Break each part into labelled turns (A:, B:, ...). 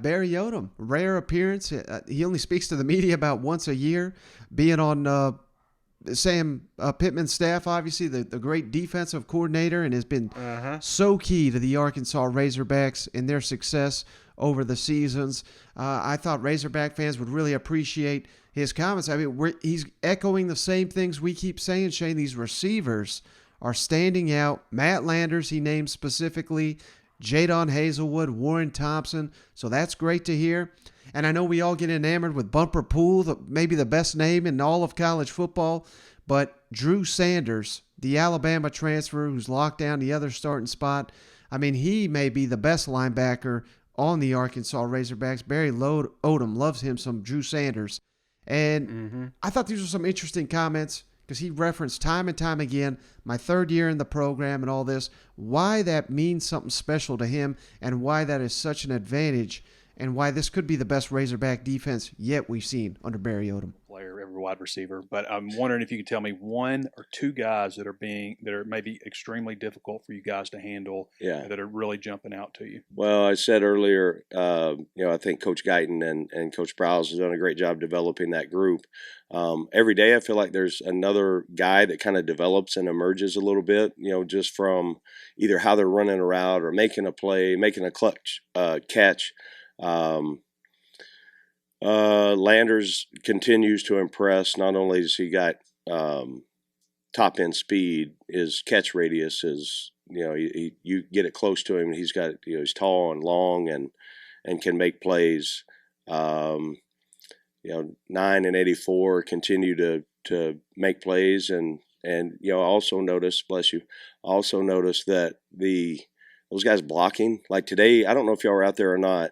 A: Barry Odom, rare appearance. He only speaks to the media about once a year, being on Sam Pittman's staff, obviously, the great defensive coordinator, and has been so key to the Arkansas Razorbacks in their success over the seasons. I thought Razorback fans would really appreciate his comments. I mean, he's echoing the same things we keep saying, Shane. These receivers are standing out. Matt Landers, he named specifically, Jadon Hazelwood, Warren Thompson. So that's great to hear. And I know we all get enamored with Bumper Pool, maybe the best name in all of college football. But Drew Sanders, the Alabama transfer who's locked down the other starting spot, I mean, he may be the best linebacker on the Arkansas Razorbacks. Barry Odom loves him some Drew Sanders. And I thought these were some interesting comments because he referenced time and time again, my third year in the program and all this, why that means something special to him and why that is such an advantage and why this could be the best Razorback defense yet we've seen under Barry Odom.
B: Player, every wide receiver. But I'm wondering if you could tell me one or two guys that are maybe extremely difficult for you guys to handle, that are really jumping out to you.
C: Well, I said earlier, I think Coach Guyton and Coach Prowse has done a great job developing that group. Every day I feel like there's another guy that kind of develops and emerges a little bit, just from either how they're running a route or making a play, making a clutch catch. Landers continues to impress. Not only has he got top end speed, his catch radius is, you get it close to him. He's got, he's tall and long and can make plays. 9 and 84 continue to make plays and also notice, bless you, also notice that those guys blocking, like today, I don't know if y'all were out there or not,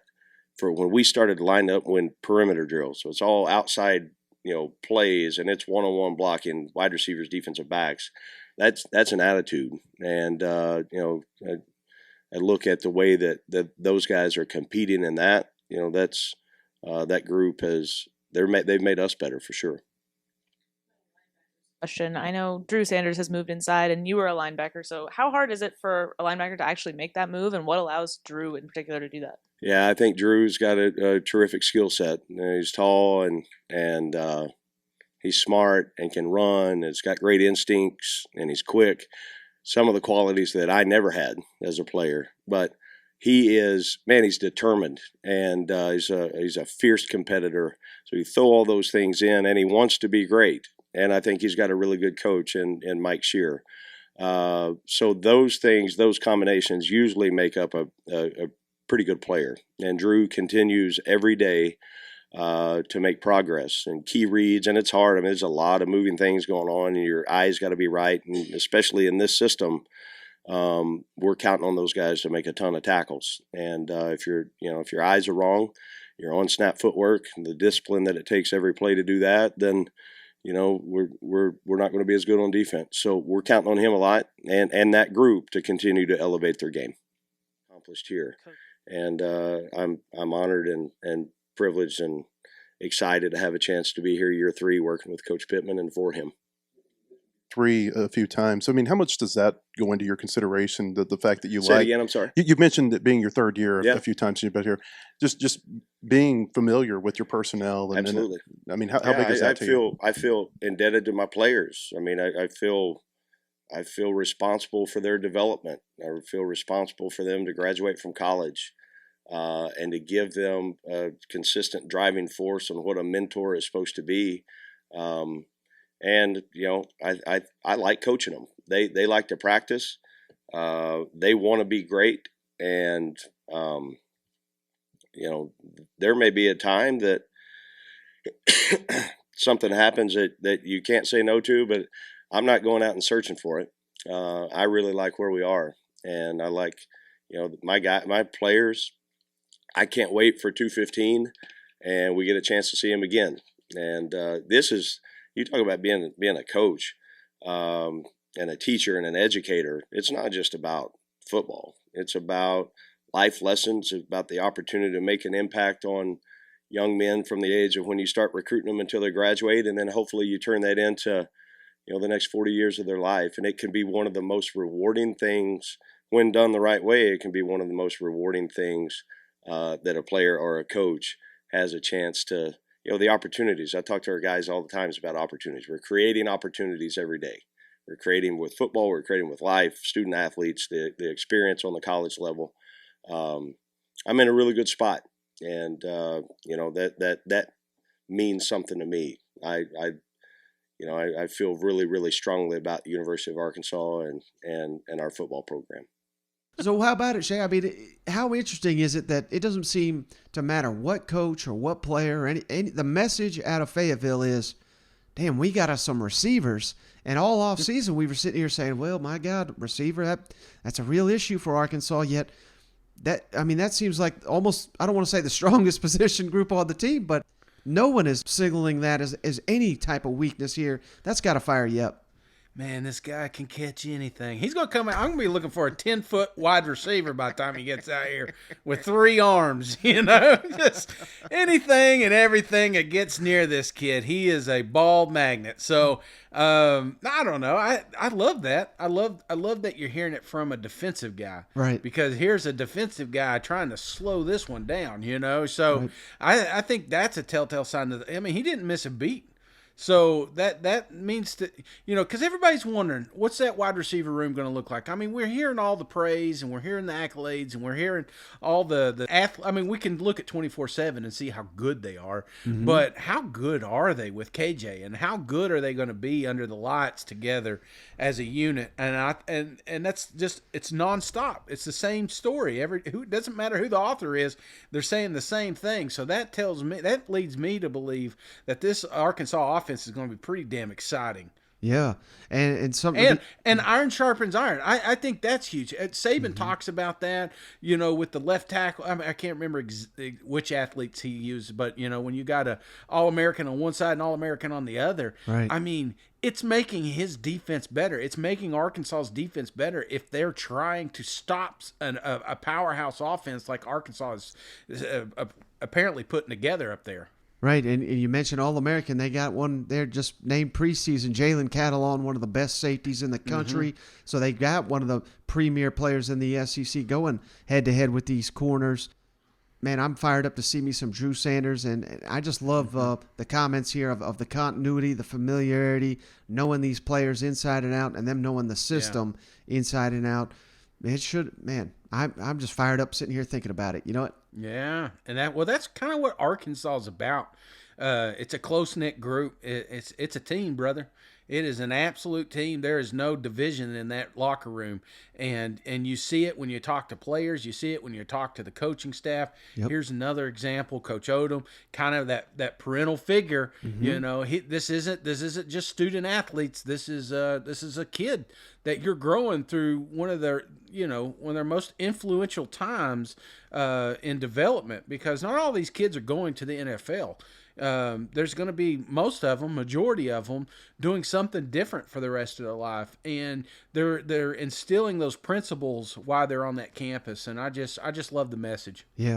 C: for when we started to line up when perimeter drills. So it's all outside, plays, and it's one-on-one blocking, wide receivers, defensive backs. That's an attitude. And, I look at the way that those guys are competing in that, that's that group they've made us better for sure.
D: Question. I know Drew Sanders has moved inside and you were a linebacker. So how hard is it for a linebacker to actually make that move, and what allows Drew in particular to do that?
C: Yeah, I think Drew's got a terrific skill set. He's tall and he's smart and can run. He's got great instincts and he's quick. Some of the qualities that I never had as a player, but he's determined and he's a fierce competitor. So you throw all those things in, and he wants to be great. And I think he's got a really good coach in Mike Shear. So those things, those combinations usually make up a pretty good player. And Drew continues every day to make progress and key reads. And it's hard. I mean, there's a lot of moving things going on, and your eyes got to be right. And especially in this system, we're counting on those guys to make a ton of tackles. And if your eyes are wrong, your on snap footwork, and the discipline that it takes every play to do that, then we're not going to be as good on defense. So we're counting on him a lot and that group to continue to elevate their game. Accomplished here. And I'm honored and privileged and excited to have a chance to be here year 3 working with Coach Pittman and for him.
E: 3 a few times. I mean, how much does that go into your consideration? The fact that you
C: Say it again, I'm sorry.
E: You've mentioned it being your third year a few times you've been here. Just being familiar with your personnel. And,
C: absolutely.
E: I mean, how big is that to you?
C: I feel indebted to my players. I mean, I feel responsible for their development. I feel responsible for them to graduate from college and to give them a consistent driving force on what a mentor is supposed to be. And I like coaching them. They like to practice. They want to be great. And, there may be a time that something happens that you can't say no to, but I'm not going out and searching for it. I really like where we are. And I like, my players. I can't wait for 215 and we get a chance to see them again. And this is, you talk about being a coach and a teacher and an educator. It's not just about football. It's about life lessons. It's about the opportunity to make an impact on young men from the age of when you start recruiting them until they graduate, and then hopefully you turn that into the next 40 years of their life. And it can be one of the most rewarding things when done the right way. It can be one of the most rewarding things that a player or a coach has a chance to, the opportunities. I talk to our guys all the times about opportunities. We're creating opportunities every day. We're creating with football. We're creating with life, student athletes, the experience on the college level. I'm in a really good spot, and that means something to me. I feel really, really strongly about the University of Arkansas and our football program.
A: So how about it, Shay? I mean, how interesting is it that it doesn't seem to matter what coach or what player or any the message out of Fayetteville is, damn, we got us some receivers. And all off season, we were sitting here saying, well, my God, receiver, that's a real issue for Arkansas. Yet that seems like almost, I don't want to say the strongest position group on the team, but no one is signaling that as any type of weakness here. That's got to fire you up.
F: Man, this guy can catch anything. He's going to come out. I'm going to be looking for a 10-foot wide receiver by the time he gets out here with 3 arms, just anything and everything that gets near this kid. He is a ball magnet. So, I don't know. I love that. I love that you're hearing it from a defensive guy.
A: Right.
F: Because here's a defensive guy trying to slow this one down, So right. I think that's a telltale sign he didn't miss a beat. So that means that, because everybody's wondering, what's that wide receiver room going to look like? I mean, we're hearing all the praise and we're hearing the accolades and we're hearing all the we can look at 24/7 and see how good they are, but how good are they with KJ, and how good are they going to be under the lights together as a unit? And that's just, it's nonstop. It's the same story. It doesn't matter who the author is, they're saying the same thing. So that leads me to believe that this Arkansas offense is going to be pretty damn exciting.
A: Yeah, and
F: iron sharpens iron. I think that's huge. Saban talks about that, with the left tackle. I can't remember which athletes he used, but when you got a All-American on one side and All-American on the other,
A: right.
F: It's making his defense better. It's making Arkansas's defense better if they're trying to stop a powerhouse offense like Arkansas is apparently putting together up there.
A: Right, and you mentioned All-American. They got one there just named preseason, Jalen Catalon, one of the best safeties in the country. So they got one of the premier players in the SEC going head-to-head with these corners. Man, I'm fired up to see me some Drew Sanders, and I just love the comments here of the continuity, the familiarity, knowing these players inside and out, and them knowing the system inside and out. It should, man, I'm just fired up sitting here thinking about it. You know what?
F: Yeah, and that's kind of what Arkansas is about. It's a close-knit group. It's a team, brother. It is an absolute team. There is no division in that locker room, and you see it when you talk to players. You see it when you talk to the coaching staff. Yep. Here's another example: Coach Odom, kind of that parental figure. This isn't just student athletes. This is a kid that you're growing through one of their most influential times in development, because not all these kids are going to the NFL. There's going to be majority of them, doing something different for the rest of their life, and they're instilling those principles while they're on that campus, and I just love the message.
A: Yeah.